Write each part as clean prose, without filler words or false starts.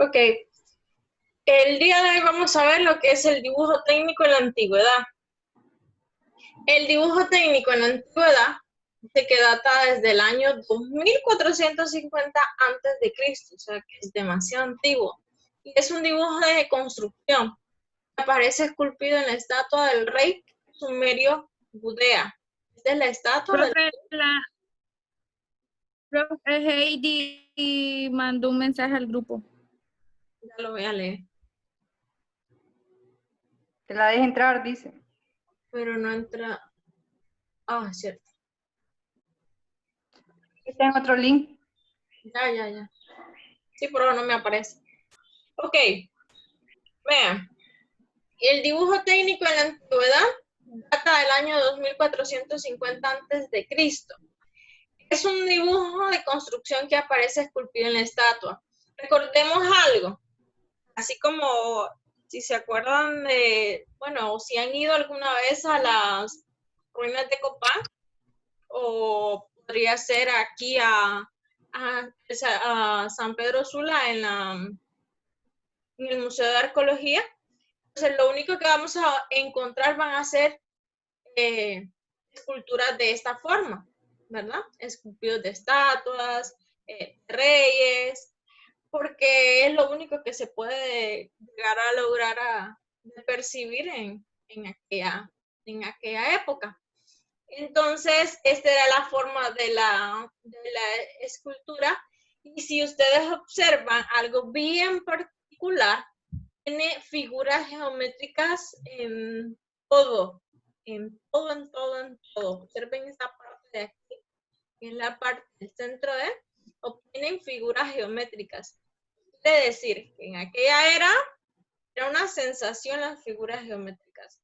Ok, el día de hoy vamos a ver lo que es el dibujo técnico en la antigüedad. El dibujo técnico en la antigüedad dice que data desde el año 2450 antes de Cristo, o sea que es demasiado antiguo. Y es un dibujo de construcción. Aparece esculpido en la estatua del rey sumerio Gudea. Esta es la estatua del... Profe, profe Heidi mandó un mensaje al grupo. Ya lo voy a leer. Que la deje entrar, dice. Pero no entra... Ah, cierto. Está en otro link. Ya. Sí, pero no me aparece. Ok, vean. El dibujo técnico en la antigüedad data del año 2450 antes de Cristo. Es un dibujo de construcción que aparece esculpido en la estatua. Recordemos algo, así como si se acuerdan de, bueno, o si han ido alguna vez a las ruinas de Copán, o podría ser aquí a San Pedro Sula en el Museo de Arqueología. Entonces, lo único que vamos a encontrar van a ser esculturas de esta forma, ¿verdad? Esculpidos de estatuas, reyes, porque es lo único que se puede llegar a lograr a percibir en aquella época. Entonces, esta era la forma de la escultura. Y si ustedes observan algo bien particular, tiene figuras geométricas en todo, en todo. Observen esta parte de aquí, que es la parte del centro de, obtienen figuras geométricas. Quiere decir que en aquella era una sensación las figuras geométricas.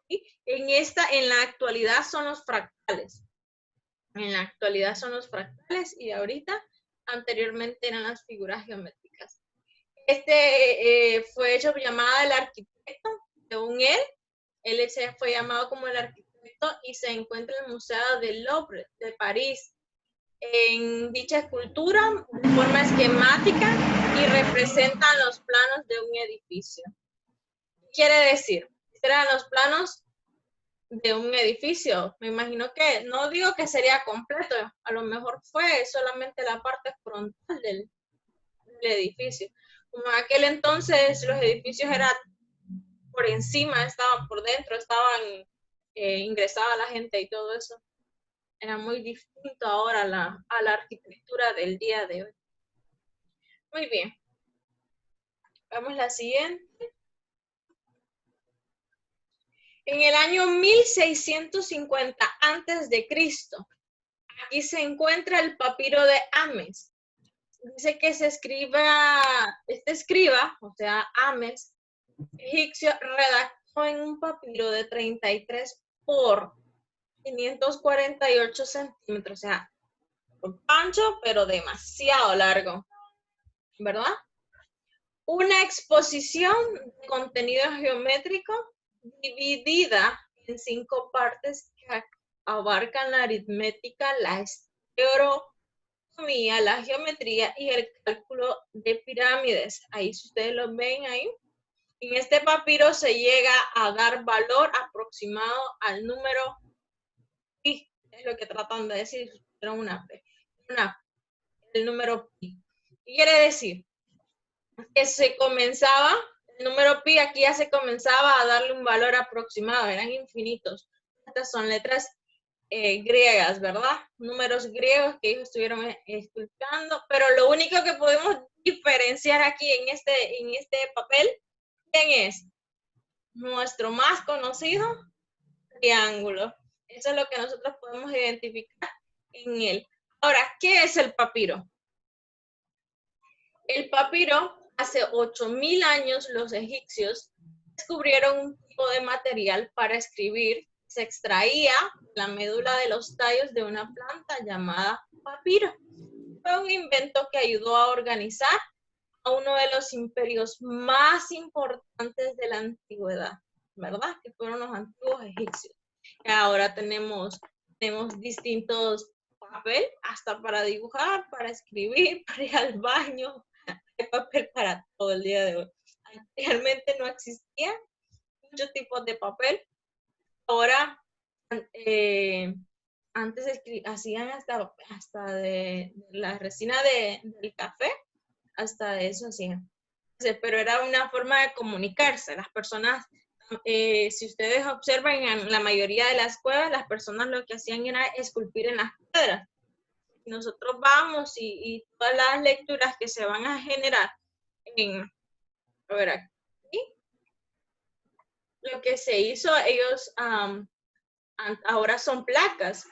¿Sí? En la actualidad son los fractales. En la actualidad son los fractales y ahorita, anteriormente eran las figuras geométricas. Fue hecho llamada el arquitecto, según él se fue llamado como el arquitecto y se encuentra en el Museo del Louvre de París. En dicha escultura, de forma esquemática y representan los planos de un edificio. ¿Qué quiere decir? Eran los planos de un edificio. Me imagino que, no digo que sería completo, a lo mejor fue solamente la parte frontal del edificio. Como en aquel entonces los edificios eran por encima, estaban por dentro, estaban ingresada la gente y todo eso. Era muy distinto ahora a la arquitectura del día de hoy. Muy bien. Vamos a la siguiente. En el año 1650 antes de Cristo, aquí se encuentra el papiro de Ames. Dice que este escriba, o sea, Ames, egipcio, redactó en un papiro de 33 por 548 centímetros, o sea, ancho, pero demasiado largo, ¿verdad? Una exposición de contenido geométrico dividida en 5 partes que abarcan la aritmética, la estereotomía, la geometría y el cálculo de pirámides. Ahí, si ustedes lo ven ahí, en este papiro se llega a dar valor aproximado al número pi, es lo que tratan de decir, el número pi. ¿Qué quiere decir? Que se comenzaba, el número pi aquí ya se comenzaba a darle un valor aproximado, eran infinitos. Estas son letras griegas, ¿verdad? Números griegos que ellos estuvieron explicando, pero lo único que podemos diferenciar aquí en este papel, ¿quién es? Nuestro más conocido triángulo. Eso es lo que nosotros podemos identificar en él. Ahora, ¿qué es el papiro? El papiro, hace 8.000 años los egipcios descubrieron un tipo de material para escribir. Se extraía la médula de los tallos de una planta llamada papiro. Fue un invento que ayudó a organizar a uno de los imperios más importantes de la antigüedad, ¿verdad? Que fueron los antiguos egipcios. Ahora tenemos distintos papel, hasta para dibujar, para escribir, para ir al baño, hay papel para todo el día de hoy. Realmente no existía muchos tipos de papel. Ahora, antes hacían hasta de la resina del café, hasta de eso hacían. Pero era una forma de comunicarse. Las personas, si ustedes observan en la mayoría de las cuevas, las personas lo que hacían era esculpir en las piedras. Nosotros vamos y todas las lecturas que se van a generar a ver aquí, lo que se hizo, ellos ahora son placas,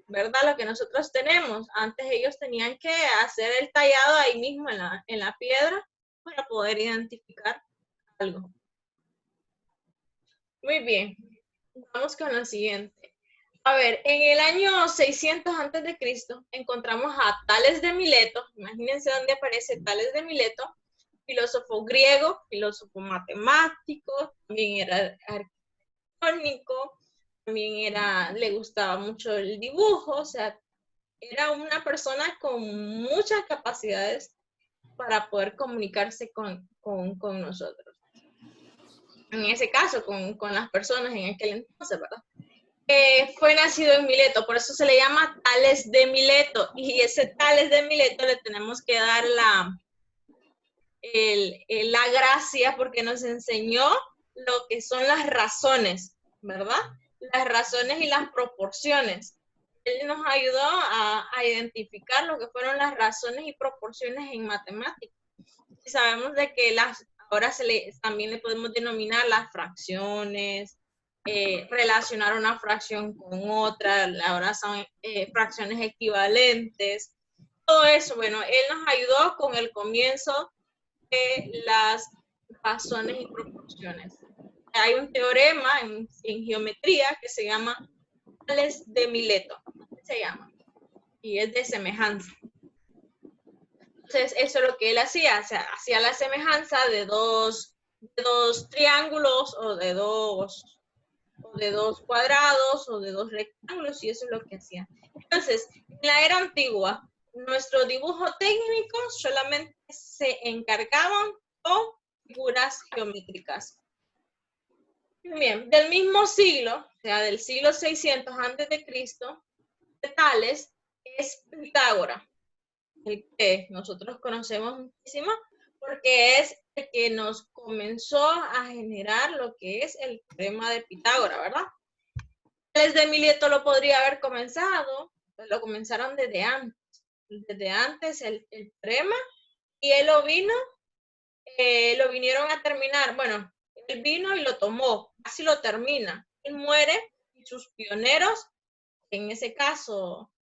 ¿verdad? Lo que nosotros tenemos. Antes ellos tenían que hacer el tallado ahí mismo en la piedra para poder identificar algo. Muy bien, vamos con lo siguiente. A ver, en el año 600 antes de Cristo encontramos a Tales de Mileto. Imagínense dónde aparece Tales de Mileto, filósofo griego, filósofo matemático, también era arquitectónico, también le gustaba mucho el dibujo, o sea, era una persona con muchas capacidades para poder comunicarse con nosotros. En ese caso, con las personas en aquel entonces, ¿verdad? Fue nacido en Mileto, por eso se le llama Tales de Mileto, y ese Tales de Mileto le tenemos que dar la gracia porque nos enseñó lo que son las razones, ¿verdad? Las razones y las proporciones. Él nos ayudó a identificar lo que fueron las razones y proporciones en matemáticas. Y sabemos de que ahora también le podemos denominar las fracciones, relacionar una fracción con otra, ahora son fracciones equivalentes. Todo eso, bueno, él nos ayudó con el comienzo de las razones y proporciones. Hay un teorema en geometría que se llama Tales de Mileto, se llama, y es de semejanza. Entonces, eso es lo que él hacía, o sea, hacía la semejanza de dos triángulos o de dos cuadrados o de dos rectángulos, y eso es lo que hacía. Entonces, en la era antigua, nuestro dibujo técnico solamente se encargaban con figuras geométricas. Bien, del mismo siglo, o sea, del siglo 600 antes de Cristo, de Tales, es Pitágoras, el que nosotros conocemos muchísimo, porque es el que nos comenzó a generar lo que es el teorema de Pitágoras, ¿verdad? Desde Mileto lo podría haber comenzado, pues lo comenzaron desde antes el teorema, y él lo vinieron a terminar, bueno, él vino y lo tomó, así lo termina, él muere, y sus pioneros, en ese caso,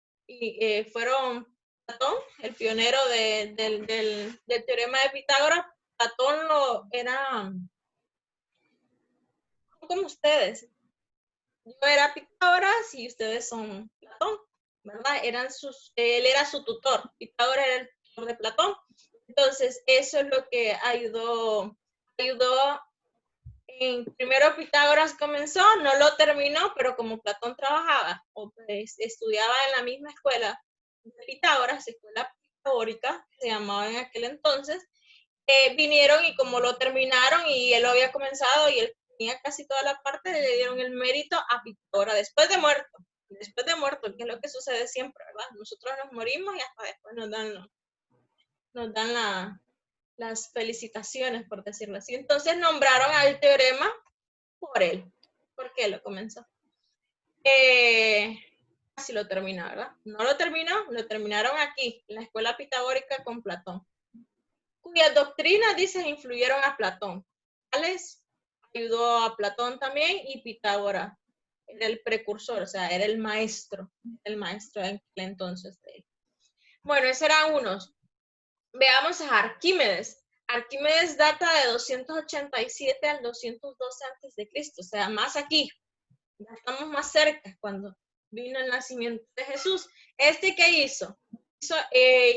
fueron Platón, el pionero del teorema de Pitágoras. Platón era como ustedes. Yo era Pitágoras y ustedes son Platón, ¿verdad? Él era su tutor, Pitágoras era el tutor de Platón. Entonces, eso es lo que ayudó. Primero Pitágoras comenzó, no lo terminó, pero como Platón trabajaba o pues, estudiaba en la misma escuela de Pitágoras, escuela pitagórica, se llamaba en aquel entonces, vinieron y como lo terminaron y él lo había comenzado y él tenía casi toda la parte, le dieron el mérito a Pitágoras después de muerto, que es lo que sucede siempre, ¿verdad? Nosotros nos morimos y hasta después nos dan las felicitaciones, por decirlo así. Entonces nombraron al teorema por él, porque él lo comenzó. Así lo terminó, ¿verdad? No lo terminó, lo terminaron aquí, en la escuela pitagórica con Platón, cuyas doctrinas, dicen, influyeron a Platón. Tales ayudó a Platón también, y Pitágoras era el precursor, o sea, era el maestro en aquel entonces de él. Bueno, esos eran unos. Veamos a Arquímedes. Arquímedes data de 287 al 212 a.C., o sea, más aquí. Ya estamos más cerca cuando vino el nacimiento de Jesús. ¿Qué hizo?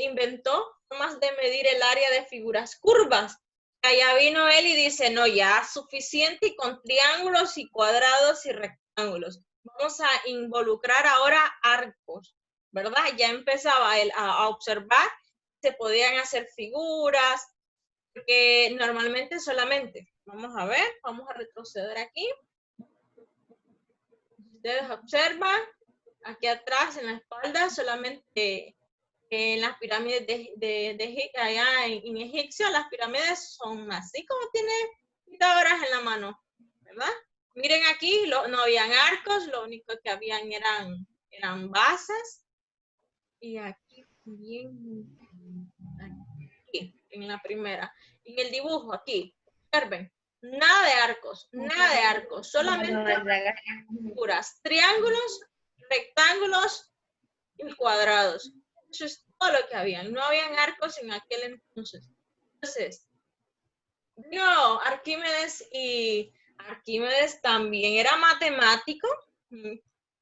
Inventó formas de medir el área de figuras curvas. Allá vino él y dice, no, ya suficiente, y con triángulos y cuadrados y rectángulos. Vamos a involucrar ahora arcos, ¿verdad? Ya empezaba él a observar, se podían hacer figuras, porque normalmente solamente, vamos a ver, vamos a retroceder aquí. Ustedes observan, aquí atrás en la espalda, solamente en las pirámides de allá en Egipcio, las pirámides son así como tiene Pitágoras en la mano, ¿verdad? Miren aquí, no habían arcos, lo único que habían eran bases. Y aquí bien, aquí, en la primera, en el dibujo aquí, observen, nada de arcos, solamente figuras, triángulos, rectángulos y cuadrados. Eso es todo lo que habían. No habían arcos en aquel entonces. Entonces, vino Arquímedes y Arquímedes también era matemático.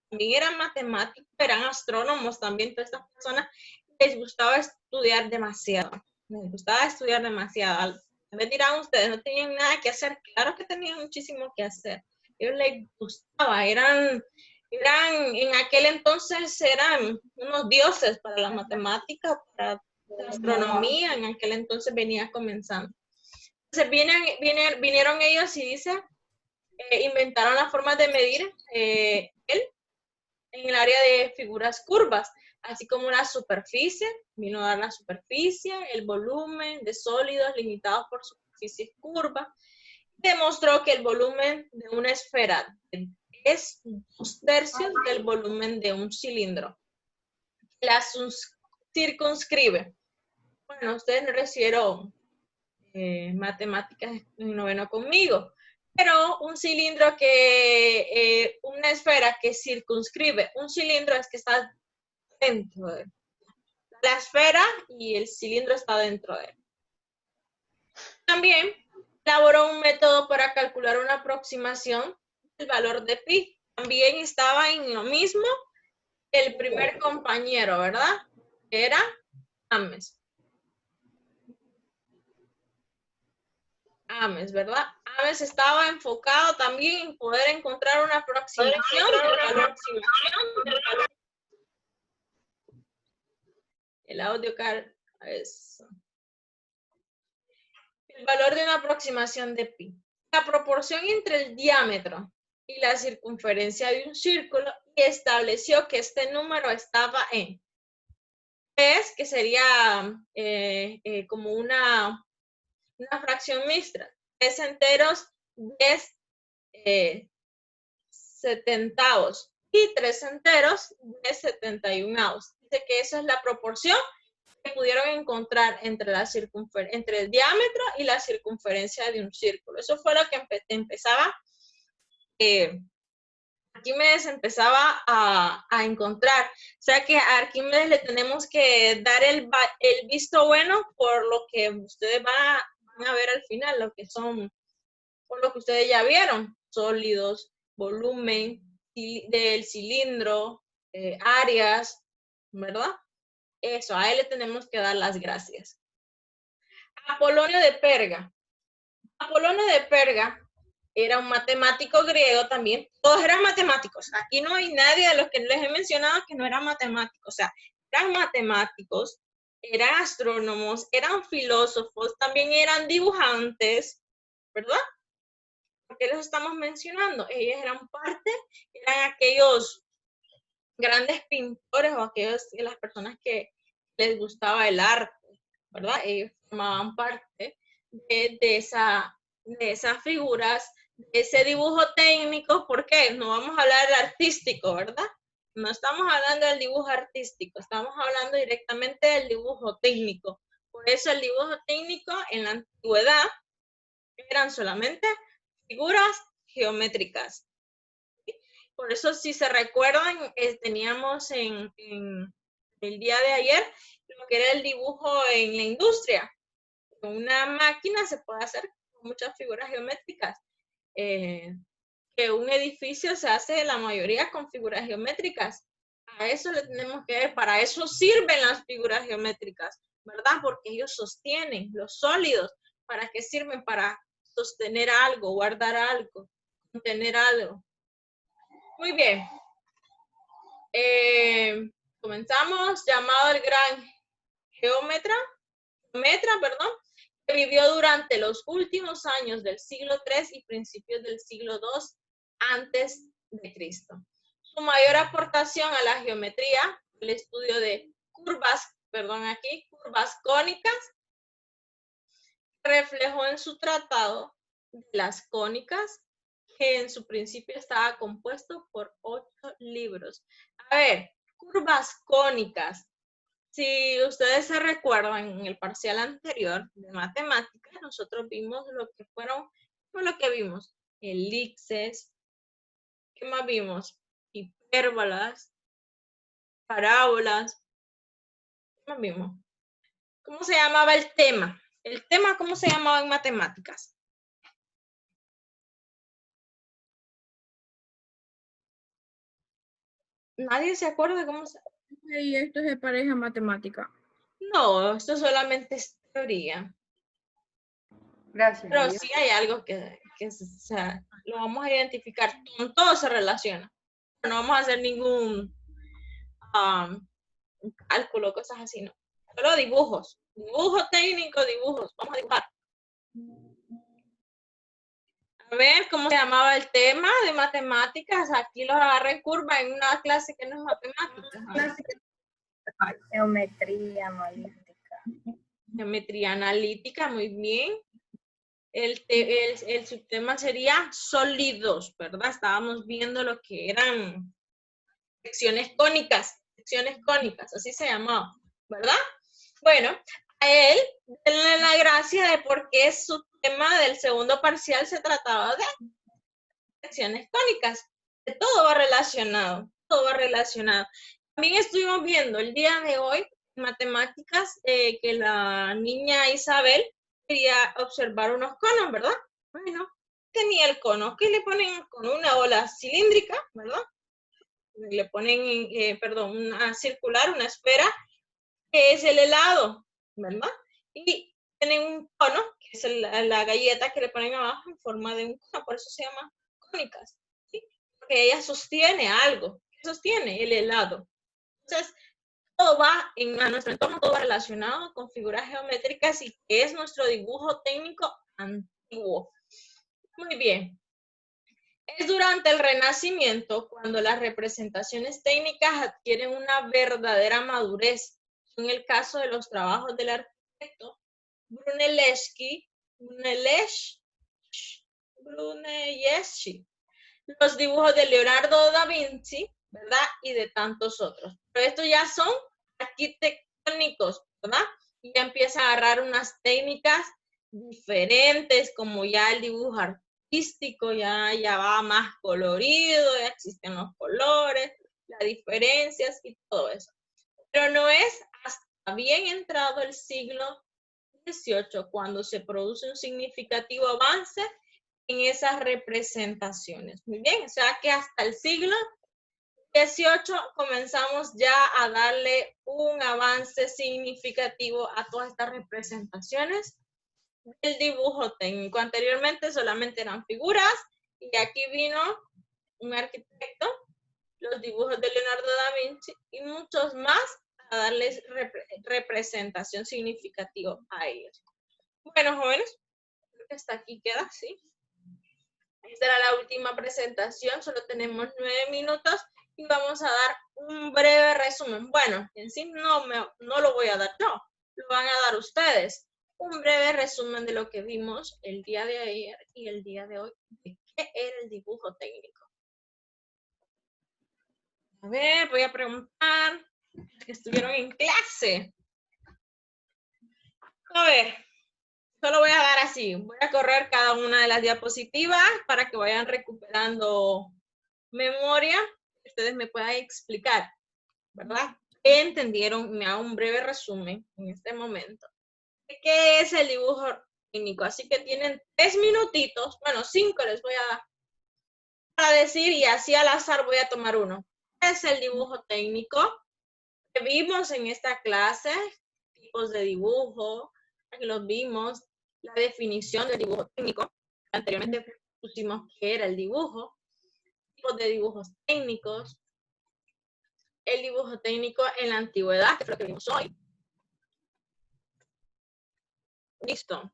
También eran matemáticos, eran astrónomos también. Todas estas personas les gustaba estudiar demasiado. Les gustaba estudiar demasiado. Me dirán ustedes, no tenían nada que hacer. Claro que tenían muchísimo que hacer. Ellos les gustaba, eran en aquel entonces eran unos dioses para la matemática, para la astronomía, en aquel entonces venía comenzando. Entonces vinieron ellos y dice, inventaron las formas de medir él en el área de figuras curvas, así como la superficie, vino a dar la superficie, el volumen de sólidos limitados por superficies curvas. Demostró que el volumen de una esfera es 2/3 del volumen de un cilindro. La circunscribe. Bueno, ustedes no recibieron matemáticas en noveno conmigo, pero un cilindro una esfera que circunscribe, un cilindro es que está dentro de la esfera y el cilindro está dentro de él. También elaboró un método para calcular una aproximación del valor de pi. También estaba en lo mismo el primer compañero, ¿verdad? Era Ames. Ames, ¿verdad? Ames estaba enfocado también en poder encontrar una aproximación del valor. El audio es el valor de una aproximación de pi. La proporción entre el diámetro y la circunferencia de un círculo y estableció que este número estaba en 3, que sería como una fracción mixta, 3 enteros, 10 setentavos y 3 enteros, 10 71avos. Dice que esa es la proporción que pudieron encontrar entre el diámetro y la circunferencia de un círculo. Eso fue lo que empezaba Arquímedes empezaba a encontrar. O sea que a Arquímedes le tenemos que dar el visto bueno por lo que ustedes van a ver al final, por lo que ustedes ya vieron, sólidos, volumen del cilindro, áreas, ¿verdad? Eso, a él le tenemos que dar las gracias. Apolonio de Perga. Apolonio de Perga era un matemático griego también. Todos eran matemáticos. Aquí no hay nadie de los que les he mencionado que no eran matemáticos. O sea, eran matemáticos, eran astrónomos, eran filósofos, también eran dibujantes, ¿verdad? ¿Por qué los estamos mencionando? Ellos eran aquellos grandes pintores o las personas que les gustaba el arte, ¿verdad? Ellos formaban parte de esas figuras, de ese dibujo técnico. ¿Por qué? No vamos a hablar del artístico, ¿verdad? No estamos hablando del dibujo artístico, estamos hablando directamente del dibujo técnico. Por eso el dibujo técnico en la antigüedad eran solamente figuras geométricas. Por eso, si se recuerdan, teníamos en el día de ayer lo que era el dibujo en la industria. Con una máquina se puede hacer muchas figuras geométricas. Que un edificio se hace la mayoría con figuras geométricas. A eso le tenemos que ver, para eso sirven las figuras geométricas, ¿verdad? Porque ellos sostienen los sólidos. ¿Para qué sirven? Para sostener algo, guardar algo, contener algo. Muy bien. Comenzamos. Llamado el gran geómetra, perdón, que vivió durante los últimos años del siglo III y principios del siglo II antes de Cristo. Su mayor aportación a la geometría, el estudio de curvas cónicas, reflejó en su tratado de las cónicas, que en su principio estaba compuesto por 8 libros. A ver, curvas cónicas. Si ustedes se recuerdan, en el parcial anterior de matemáticas, nosotros vimos lo que vimos, elipses, ¿qué más vimos? Hipérbolas, parábolas, ¿qué más vimos? ¿Cómo se llamaba el tema? El tema, ¿cómo se llamaba en matemáticas? ¿Nadie se acuerda cómo se...? Y esto es de pareja matemática. No, esto solamente es teoría. Gracias. Pero Adiós. sí hay algo que o sea, lo vamos a identificar. Con todo se relaciona. No vamos a hacer ningún cálculo, cosas así, no. Solo dibujos. Dibujo técnico, dibujos. Vamos a dibujar. A ver, ¿cómo se llamaba el tema de matemáticas? Aquí los agarré en curva en una clase que no es matemáticas. Geometría analítica. Geometría analítica, muy bien. El subtema sería sólidos, ¿verdad? Estábamos viendo lo que eran secciones cónicas, así se llamaba, ¿verdad? Bueno, a él, denle la gracia de por qué su tema del segundo parcial se trataba de secciones cónicas. De todo va relacionado, todo va relacionado. También estuvimos viendo el día de hoy matemáticas que la niña Isabel quería observar unos conos, ¿verdad? Bueno, tenía el cono. ¿Qué le ponen con una bola cilíndrica, ¿verdad? Le ponen, una circular, una esfera, que es el helado, ¿verdad? Y tienen un cono, que es la galleta que le ponen abajo en forma de un cono, por eso se llama cónicas, ¿sí? Porque ella sostiene algo. ¿Qué sostiene? El helado. Entonces, todo va a nuestro entorno, todo va relacionado con figuras geométricas y que es nuestro dibujo técnico antiguo. Muy bien. Es durante el Renacimiento cuando las representaciones técnicas adquieren una verdadera madurez. En el caso de los trabajos del arquitecto Brunelleschi, los dibujos de Leonardo da Vinci, ¿verdad? Y de tantos otros. Pero estos ya son arquitectónicos, ¿verdad? Y ya empieza a agarrar unas técnicas diferentes, como ya el dibujo artístico, ya va más colorido, ya existen los colores, las diferencias y todo eso. Pero no es hasta bien entrado el siglo XVIII cuando se produce un significativo avance en esas representaciones. Muy bien, o sea que hasta el siglo XVIII comenzamos ya a darle un avance significativo a todas estas representaciones del dibujo técnico. Anteriormente solamente eran figuras y aquí vino un arquitecto, los dibujos de Leonardo da Vinci y muchos más a darles representación significativa a ellos. Bueno, jóvenes, creo que hasta aquí queda, ¿sí? Esta era la última presentación, solo tenemos 9 minutos y vamos a dar un breve resumen. Bueno, en sí no lo voy a dar yo, lo van a dar ustedes. Un breve resumen de lo que vimos el día de ayer y el día de hoy, de qué era el dibujo técnico. A ver, voy a preguntar, que estuvieron en clase. A ver, solo voy a dar así, voy a correr cada una de las diapositivas para que vayan recuperando memoria, que ustedes me puedan explicar, ¿verdad? ¿Qué entendieron? Me hago un breve resumen en este momento. ¿Qué es el dibujo técnico? Así que tienen 3 minutitos, bueno, 5 les voy a dar para decir y así al azar voy a tomar uno. ¿Qué es el dibujo técnico? Que vimos en esta clase, tipos de dibujo, aquí los vimos, la definición del dibujo técnico. Anteriormente pusimos qué era el dibujo, tipos de dibujos técnicos, el dibujo técnico en la antigüedad, que es lo que vimos hoy. Listo.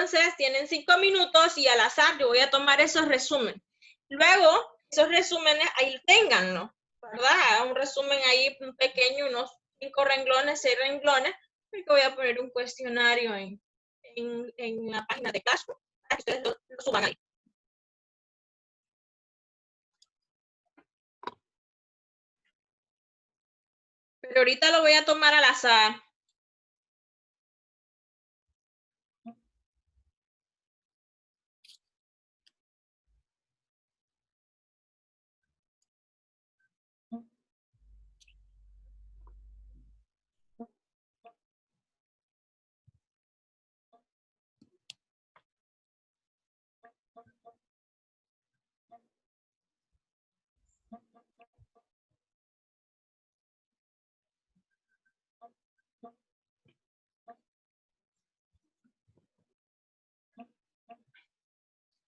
Entonces, tienen 5 minutos y al azar yo voy a tomar esos resúmenes. Luego, esos resúmenes, ahí ténganlo, ¿verdad? Un resumen ahí un pequeño, unos 5 renglones, 6 renglones, porque voy a poner un cuestionario en la página de Classroom para que ustedes lo suban ahí. Pero ahorita lo voy a tomar al azar.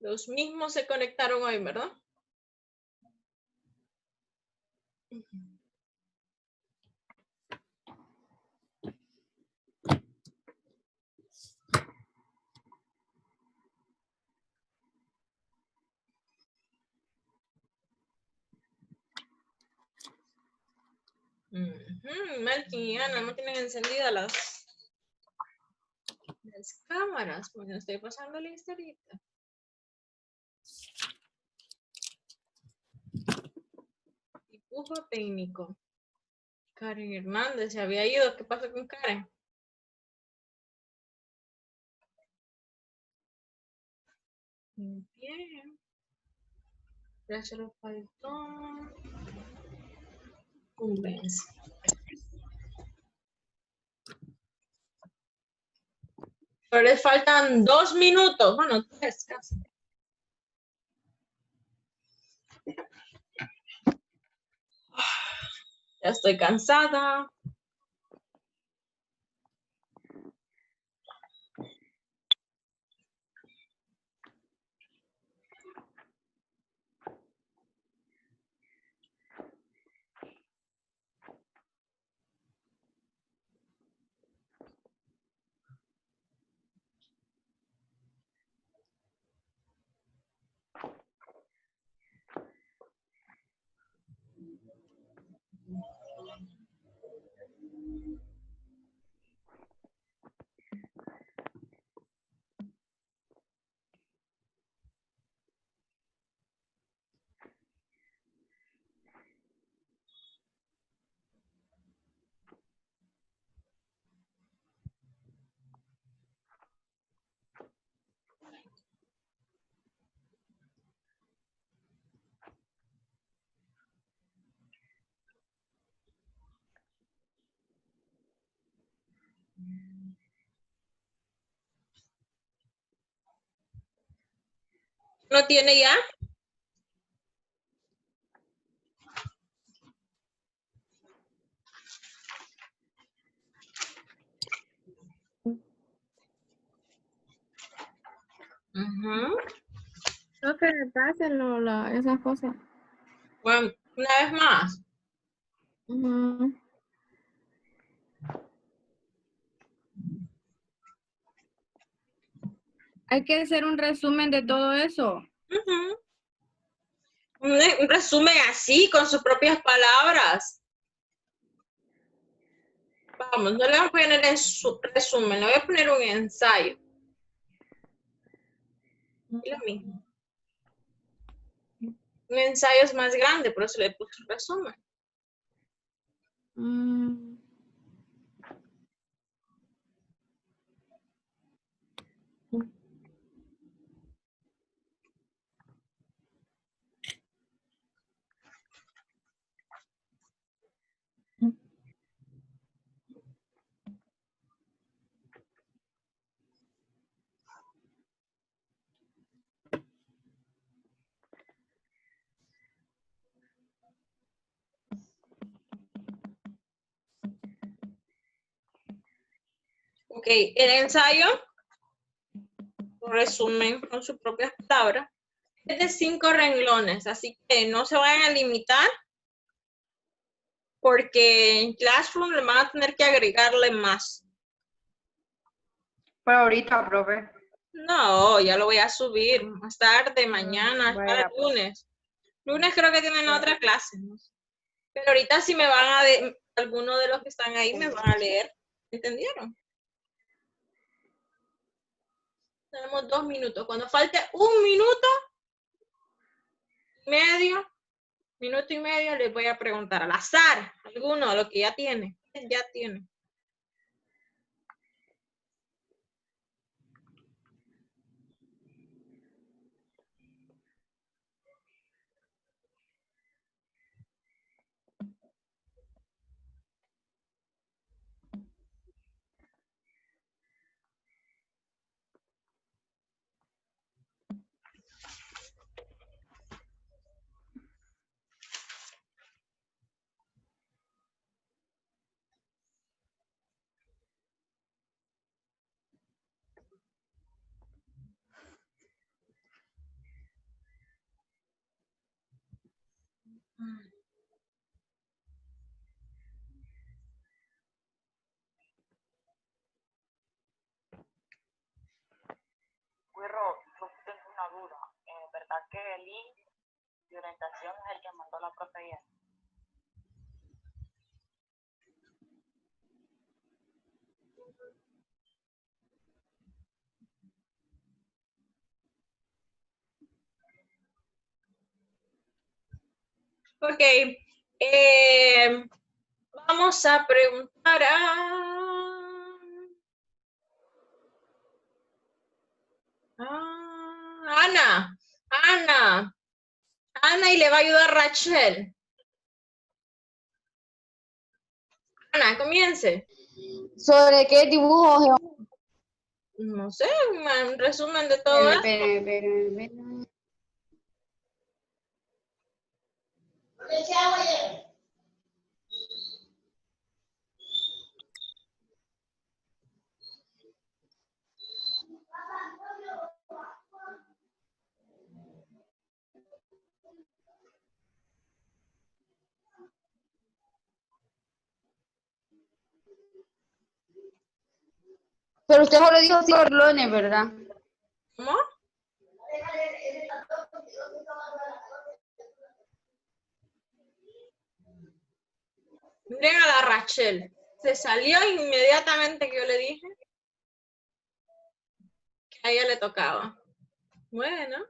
Los mismos se conectaron hoy, ¿verdad? Melkin y Ana no tienen encendidas las cámaras, pues no estoy pasando la historieta. Dibujo técnico. Karen Hernández se había ido. ¿Qué pasó con Karen? Bien. Gracias, los faltó. Convence. Pero les faltan 2 minutos. Bueno, 3 casi. Ya estoy cansada. ¿No tiene ya? Profe, pásenlo, esas cosas. Bueno, una vez más. Hay que hacer un resumen de todo eso. Un resumen así, con sus propias palabras. Vamos, no le voy a poner en su resumen, le voy a poner un ensayo. Y lo mismo. Un ensayo es más grande, por eso le puse un resumen. Ok, el ensayo, un resumen con sus propias palabras, es de 5 renglones, así que no se vayan a limitar, porque en Classroom le van a tener que agregarle más. Pero ahorita, profe. No, ya lo voy a subir más tarde, mañana, hasta Vaya, el lunes. Lunes creo que tienen otra clase, ¿no? Pero ahorita si me van a, algunos de los que están ahí me van a leer. ¿Entendieron? Tenemos 2 minutos. Cuando falte 1 minuto y medio, minuto y medio, les voy a preguntar al azar, alguno, lo que ya tiene. Ya tiene. Wirro, yo tengo una duda. ¿Verdad que el link de orientación es el que mandó la profe ayer? Ok. Vamos a preguntar Ana. Ana, y le va a ayudar Rachel. Ana, comience. ¿Sobre qué dibujo? No sé, un resumen de todo esto. Espérame. Pero usted solo dijo borlones, ¿verdad? ¿Cómo? Miren a la Rachel. Se salió inmediatamente que yo le dije que a ella le tocaba. Bueno.